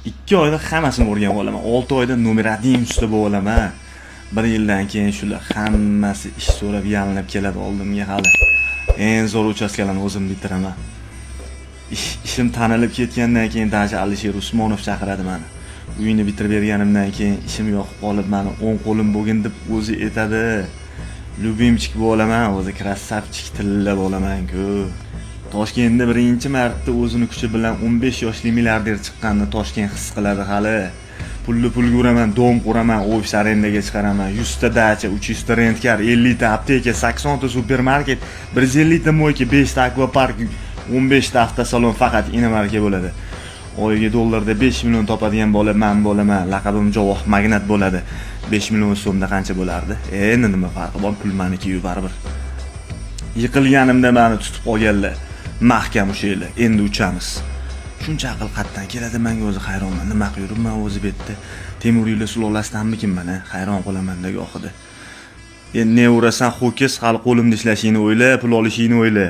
2 oyda hammasini o'rganib olaman. 6 oyda numerating usta bo'lib olaman. 1 yildan keyin shular hammasi ish so'rab yalinib keladi oldimga hali. Eng zo'r uchastkalarni o'zim bitiraman. Ishim tanilib ketgandan keyin daja Alisher Usmonov chaqiradi meni. Uyini bitirib berganimdan keyin ishim yoqib qolib, meni 10 qo'lim bo'lgin deb o'zi aytadi. Lyubimchik bo'laman, o'zi krassavchik tilla bo'laman-ku. Toshkentda birinchi marta o'zini kuchi bilan 15 yoshli milliarder chiqqanini Toshkent his qiladi hali. Pulli uraman, dom quraman, ofis arendaga chiqaraman. 100 ta dacha, 300 ta rentkar, 50 ta apteka, 80 ta supermarket, 150 ta moyka, 5 ta akvapark, 15 ta avtosalon faqat Inamarka bo'ladi. Oyiga dollarda 5 million topadigan bola men bo'laman. Laqabim Javoh magnat bo'ladi. 5 million so'mda qancha bo'lardi? Endi nima farqi bor? Pul meniki-yu baribir. Yiqilganimda meni tutib qolganlar. Mahkam o'sha endi uchamiz. Shuncha aql qatdan keladi menga o'zi hayronman. Nima qilurman o'zi bu yerda? Temuriylar sulolasidanmikin mana? Hayron qolaman-da gohida. Endi ne urasan, ho'kiz hali qo'limda ishlashingni o'yla, pul olishingni o'yla.